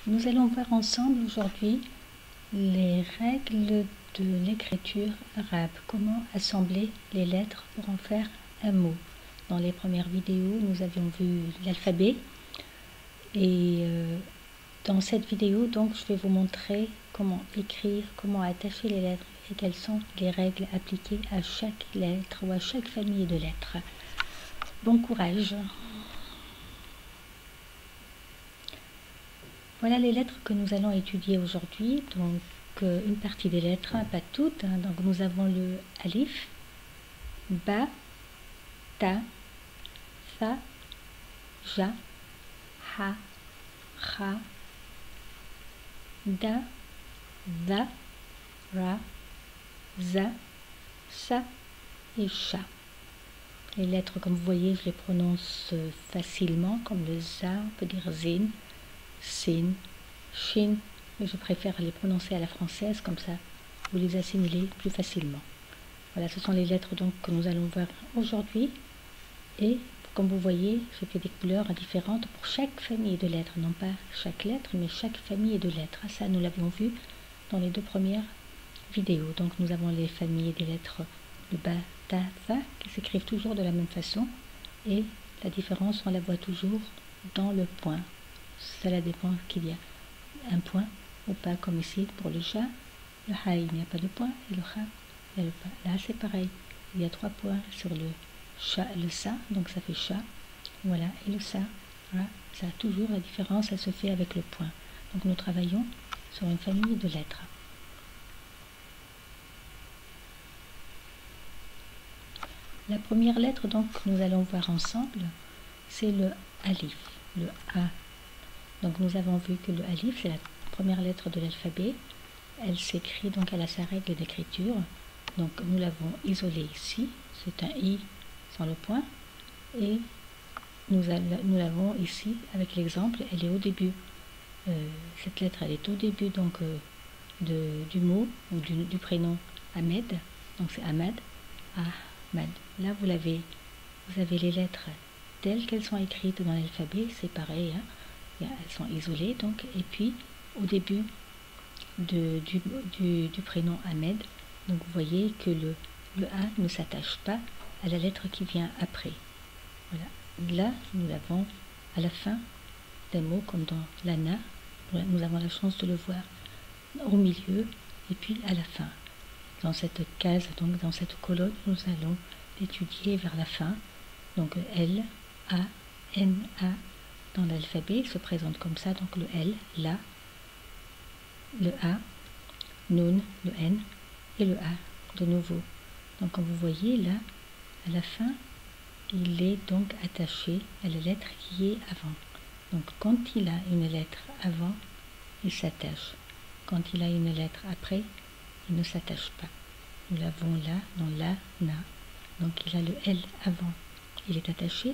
Nous allons voir ensemble aujourd'hui les règles de l'écriture arabe, comment assembler les lettres pour en faire un mot. Dans les premières vidéos, nous avions vu l'alphabet et dans cette vidéo, donc, je vais vous montrer comment écrire, comment attacher les lettres et quelles sont les règles appliquées à chaque lettre ou à chaque famille de lettres. Bon courage! Voilà les lettres que nous allons étudier aujourd'hui. Donc, une partie des lettres, pas toutes. Donc, nous avons le alif, ba, ta, tha, ja, ha, kha, da, dha, ra, za, sa et sha. Les lettres, comme vous voyez, je les prononce facilement, comme le za, on peut dire zin, sin, shin, mais je préfère les prononcer à la française, comme ça vous les assimilez plus facilement. Voilà, ce sont les lettres donc que nous allons voir aujourd'hui. Et comme vous voyez, j'ai fait des couleurs différentes pour chaque famille de lettres, non pas chaque lettre, mais chaque famille de lettres. Ça, nous l'avions vu dans les deux premières vidéos. Donc nous avons les familles des lettres de ba, ta, tha, qui s'écrivent toujours de la même façon. Et la différence, on la voit toujours dans le point. Cela dépend qu'il y a un point ou pas, comme ici pour le ja. Le ha, il n'y a pas de point, et le ha, il y a le pas. Là, c'est pareil. Il y a 3 points sur le cha, le sa, donc ça fait cha. Voilà, et le sa, voilà, ça a toujours la différence, elle se fait avec le point. Donc nous travaillons sur une famille de lettres. La première lettre donc que nous allons voir ensemble, c'est le alif, le A. Donc nous avons vu que le alif, c'est la première lettre de l'alphabet. Elle s'écrit, donc elle a sa règle d'écriture. Donc nous l'avons isolée ici, c'est un i sans le point. Et nous l'avons ici avec l'exemple, elle est au début. Cette lettre, elle est au début donc du mot ou du prénom Ahmed. Donc c'est Ahmed, Ahmed. Là vous avez les lettres telles qu'elles sont écrites dans l'alphabet, c'est pareil, hein. Elles sont isolées donc, et puis au début du prénom Ahmed, donc vous voyez que le A ne s'attache pas à la lettre qui vient après. Voilà. Là, nous l'avons à la fin d'un mot, comme dans l'ana, nous avons la chance de le voir au milieu et puis à la fin. Dans cette case, donc dans cette colonne, nous allons l'étudier vers la fin. Donc L, A, N, A. Dans l'alphabet, il se présente comme ça, donc le L, là, le A, Nun, le N, et le A de nouveau. Donc comme vous voyez là, à la fin, il est donc attaché à la lettre qui est avant. Donc quand il a une lettre avant, il s'attache. Quand il a une lettre après, il ne s'attache pas. Nous l'avons là, dans la, na. Donc il a le L avant, il est attaché.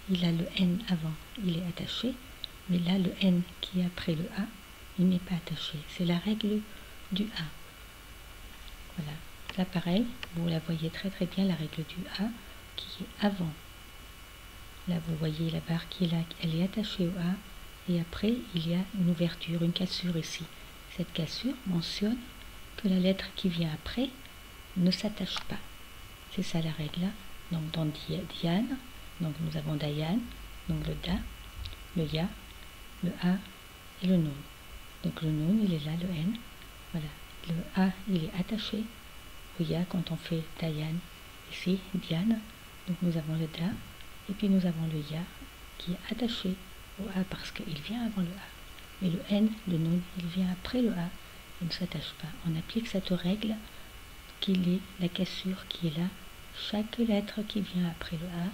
Il a le N avant, il est attaché, mais là, le N qui est après le A, il n'est pas attaché. C'est la règle du A. Voilà. Là, pareil, vous la voyez très très bien, la règle du A qui est avant. Là, vous voyez la barre qui est là, elle est attachée au A, et après, il y a une ouverture, une cassure ici. Cette cassure mentionne que la lettre qui vient après ne s'attache pas. C'est ça la règle là. Donc, dans Diane, donc nous avons Dayan, donc le Da, le Ya, le A et le Nun. Donc le Nun, il est là, le N. Voilà. Le A, il est attaché au Ya quand on fait Dayan. Ici, Diane. Donc nous avons le Da. Et puis nous avons le Ya qui est attaché au A parce qu'il vient avant le A. Mais le N, le Nun, il vient après le A. Il ne s'attache pas. On applique cette règle qu'il est la cassure qui est là. Chaque lettre qui vient après le A,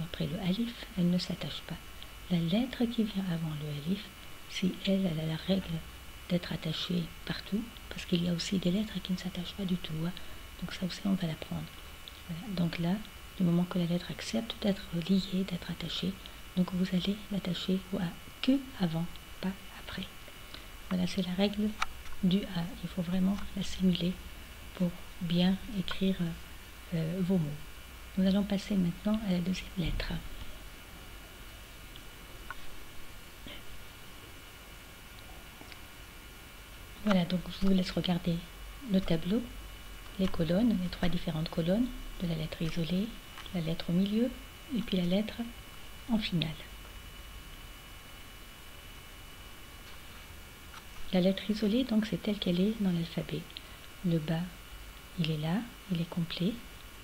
après le alif, elle ne s'attache pas. La lettre qui vient avant le alif, si elle a la règle d'être attachée partout, parce qu'il y a aussi des lettres qui ne s'attachent pas du tout, hein. Donc ça aussi on va l'apprendre. Voilà. Donc là, du moment que la lettre accepte d'être liée, d'être attachée, donc vous allez l'attacher au A que avant, pas après. Voilà, c'est la règle du A. Il faut vraiment l'assimiler pour bien écrire vos mots. Nous allons passer maintenant à la deuxième lettre. Voilà, donc je vous laisse regarder le tableau, les colonnes, les 3 différentes colonnes de la lettre isolée, la lettre au milieu et puis la lettre en finale. La lettre isolée, donc, c'est telle qu'elle est dans l'alphabet. Le bas, il est là, il est complet.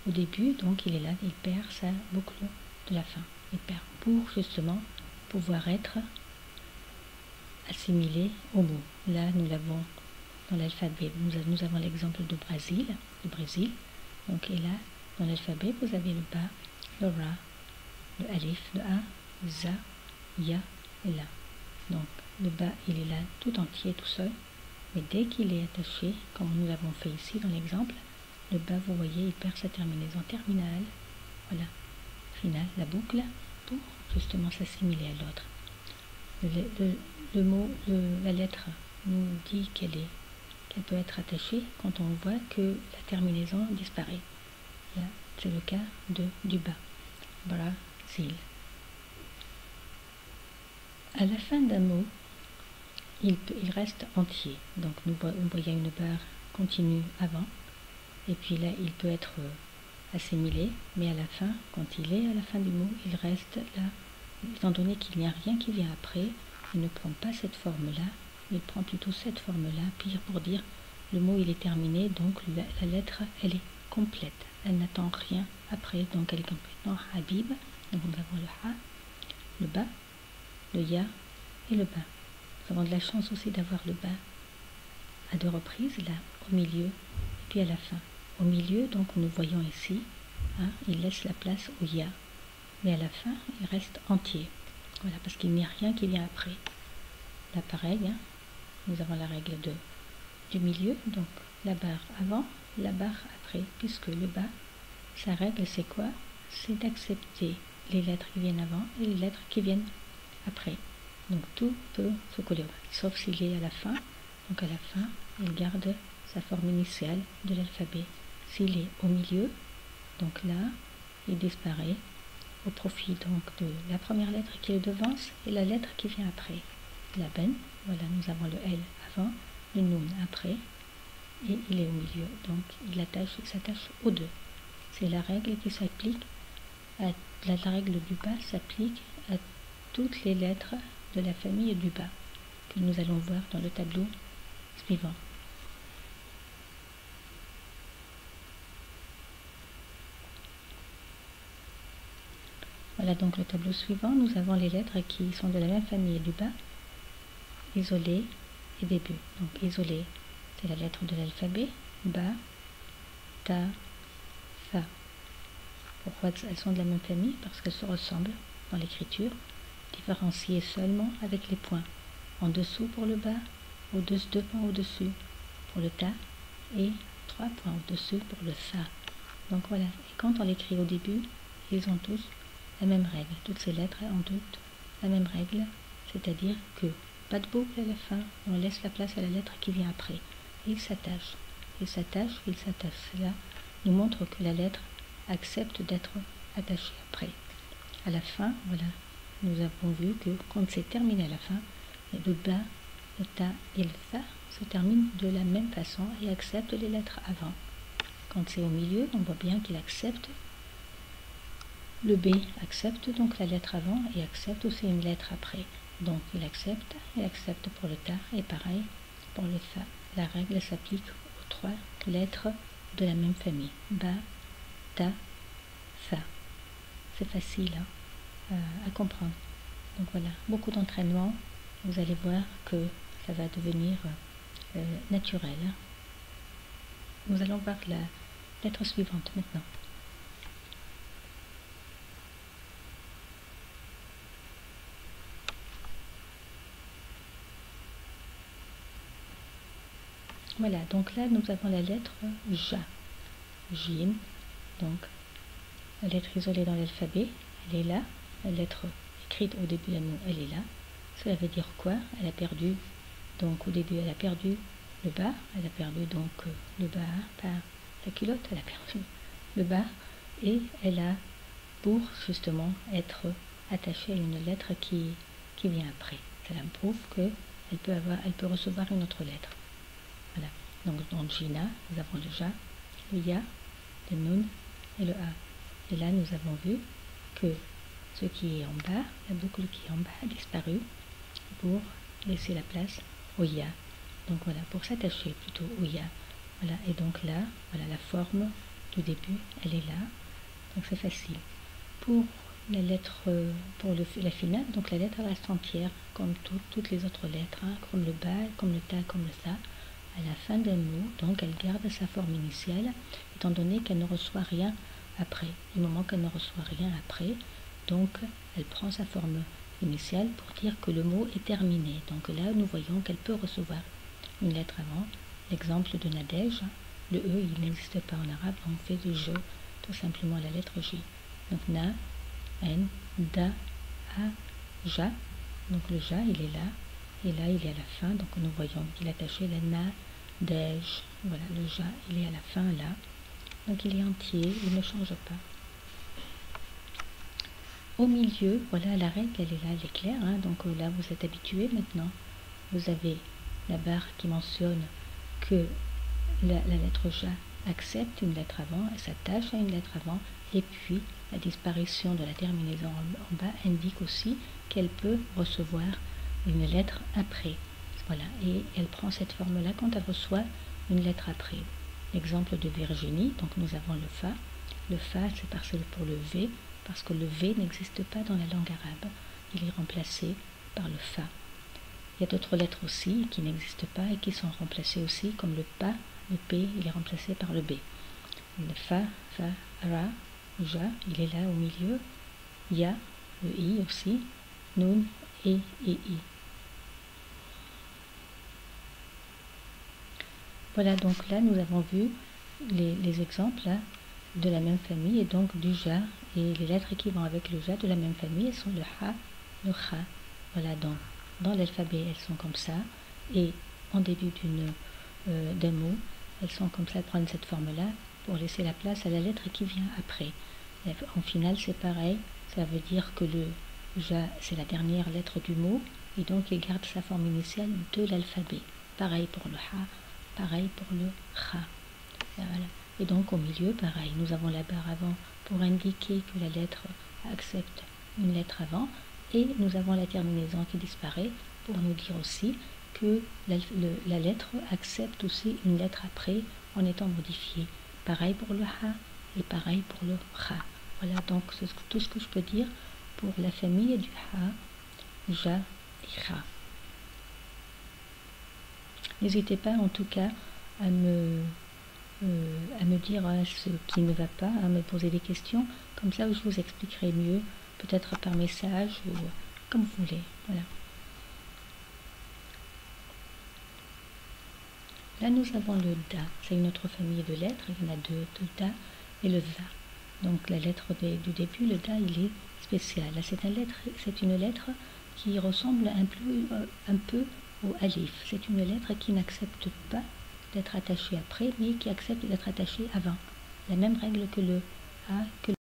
Au début, donc, il est là, il perd sa boucle de la fin. Il perd pour, justement, pouvoir être assimilé au mot. Là, nous l'avons dans l'alphabet. Nous avons l'exemple du Brésil. Donc, et là, dans l'alphabet, vous avez le bas, le ra, le alif, le a, za, ya et la. Donc, le bas, il est là tout entier, tout seul. Mais dès qu'il est attaché, comme nous l'avons fait ici dans l'exemple, le bas, vous voyez, il perd sa terminaison terminale. Voilà, finale, la boucle, pour justement s'assimiler à l'autre. Le mot, la lettre nous dit qu'elle peut être attachée quand on voit que la terminaison disparaît. Là, c'est le cas du bas. Brésil. À la fin d'un mot, il reste entier. Donc nous voyons une barre continue avant. Et puis là, il peut être assimilé. Mais à la fin, quand il est à la fin du mot, il reste là. Étant donné qu'il n'y a rien qui vient après, il ne prend pas cette forme-là. Il prend plutôt cette forme-là. Pire pour dire, le mot il est terminé. Donc la lettre, elle est complète. Elle n'attend rien après. Donc elle est complètement habib. Donc nous avons le ha, le ba, le ya et le ba. Nous avons de la chance aussi d'avoir le ba à 2 reprises, là, au milieu, et puis à la fin. Au milieu, donc nous voyons ici, hein, il laisse la place au ya, mais à la fin, il reste entier. Voilà, parce qu'il n'y a rien qui vient après. Là, pareil, hein, nous avons la règle du milieu, donc la barre avant, la barre après, puisque le bas, sa règle, c'est quoi? C'est d'accepter les lettres qui viennent avant et les lettres qui viennent après. Donc tout peut se coller, sauf s'il est à la fin. Donc à la fin, il garde sa forme initiale de l'alphabet. S'il est au milieu, donc là, il disparaît au profit donc de la première lettre qui le devance et la lettre qui vient après. La ben, voilà, nous avons le L avant, le Nun après, et il est au milieu. Donc il s'attache aux deux. C'est la règle qui s'applique, la règle du bas s'applique à toutes les lettres de la famille du bas, que nous allons voir dans le tableau suivant. Voilà donc le tableau suivant, nous avons les lettres qui sont de la même famille du bas, isolé et début. Donc isolé, c'est la lettre de l'alphabet, ba, ta, fa. Pourquoi elles sont de la même famille? Parce qu'elles se ressemblent dans l'écriture, différenciées seulement avec les points. En dessous pour le bas, 2 points au-dessus pour le ta et 3 points au-dessus pour le fa. Donc voilà, et quand on l'écrit au début, ils ont tous la même règle. Toutes ces lettres ont toutes la même règle, c'est-à-dire que pas de boucle à la fin, on laisse la place à la lettre qui vient après. Il s'attache, il s'attache, il s'attache. Cela nous montre que la lettre accepte d'être attachée après. À la fin, voilà, nous avons vu que quand c'est terminé à la fin, le bas, le ta et le fa se terminent de la même façon et acceptent les lettres avant. Quand c'est au milieu, on voit bien qu'il accepte. Le B accepte donc la lettre avant et accepte aussi une lettre après. Donc il accepte pour le ta et pareil pour le fa. La règle s'applique aux 3 lettres de la même famille. Ba, ta, fa. C'est facile à comprendre. Donc voilà, beaucoup d'entraînement. Vous allez voir que ça va devenir naturel. Nous allons voir la lettre suivante maintenant. Voilà, donc là nous avons la lettre Ja, Jin, donc la lettre isolée dans l'alphabet, elle est là, la lettre écrite au début d'un mot, elle est là. Cela veut dire quoi? Elle a perdu, donc au début elle a perdu le bas, elle a perdu donc le bas par la culotte, elle a perdu le bas et elle a pour justement être attachée à une lettre qui vient après. Cela me prouve qu'elle peut recevoir une autre lettre. Donc dans Jina, nous avons le Ja, le Ya, le Nun et le A. Et là, nous avons vu que ce qui est en bas, la boucle qui est en bas a disparu pour laisser la place au Ya. Donc voilà, pour s'attacher plutôt au Ya. Voilà, et donc là, voilà la forme du début, elle est là. Donc c'est facile. Pour la lettre, la finale, donc la lettre reste entière, comme toutes les autres lettres, hein, comme le Ba, comme le Ta, comme le Sa. À la fin d'un mot, donc elle garde sa forme initiale, étant donné qu'elle ne reçoit rien après. Du moment qu'elle ne reçoit rien après, donc elle prend sa forme initiale pour dire que le mot est terminé. Donc là, nous voyons qu'elle peut recevoir une lettre avant. L'exemple de Nadège, le E, il n'existe pas en arabe, on fait du je, tout simplement la lettre J. Donc Na, N, Da, A, Ja. Donc le Ja, il est là. Et là, il est à la fin. Donc nous voyons qu'il est attaché la Na, Dej. Voilà, le Ja, il est à la fin là. Donc il est entier, il ne change pas. Au milieu, voilà, la règle, elle est là, elle est claire. Hein, donc là, vous êtes habitués maintenant. Vous avez la barre qui mentionne que la lettre Ja accepte une lettre avant, elle s'attache à une lettre avant, et puis la disparition de la terminaison en bas indique aussi qu'elle peut recevoir une lettre après. Voilà, et elle prend cette forme-là quand elle reçoit une lettre après. Exemple de Virginie, donc nous avons le Fa. Le Fa, c'est pour le V, parce que le V n'existe pas dans la langue arabe. Il est remplacé par le Fa. Il y a d'autres lettres aussi qui n'existent pas et qui sont remplacées aussi, comme le Pa, le P, il est remplacé par le B. Le Fa, Fa, Ra, Ja, il est là au milieu. Ya, le I aussi. Nun, E et I. Voilà, donc là, nous avons vu les exemples là, de la même famille, et donc du Ja, et les lettres qui vont avec le Ja de la même famille, elles sont le Ha, le Kha. Voilà, dans l'alphabet, elles sont comme ça, et en début d'un mot, elles sont comme ça, elles prennent cette forme-là pour laisser la place à la lettre qui vient après. En finale, c'est pareil, ça veut dire que le Ja, c'est la dernière lettre du mot, et donc il garde sa forme initiale de l'alphabet. Pareil pour le Ha, pareil pour le Kha. Voilà. Et donc au milieu, pareil, nous avons la barre avant pour indiquer que la lettre accepte une lettre avant, et nous avons la terminaison qui disparaît pour nous dire aussi que la lettre accepte aussi une lettre après en étant modifiée. Pareil pour le Ha et pareil pour le Kha. Voilà, donc c'est tout ce que je peux dire pour la famille du Ha, Ja et Kha. N'hésitez pas en tout cas à me dire ce qui ne va pas, à me poser des questions, comme ça je vous expliquerai mieux, peut-être par message ou comme vous voulez. Voilà. Là nous avons le Da, c'est une autre famille de lettres, il y en a deux, le Da et le Va. Donc la lettre du début, le Da, il est spécial. Là c'est une lettre qui ressemble un peu au Alif. C'est une lettre qui n'accepte pas d'être attachée après, mais qui accepte d'être attachée avant. La même règle que le A, que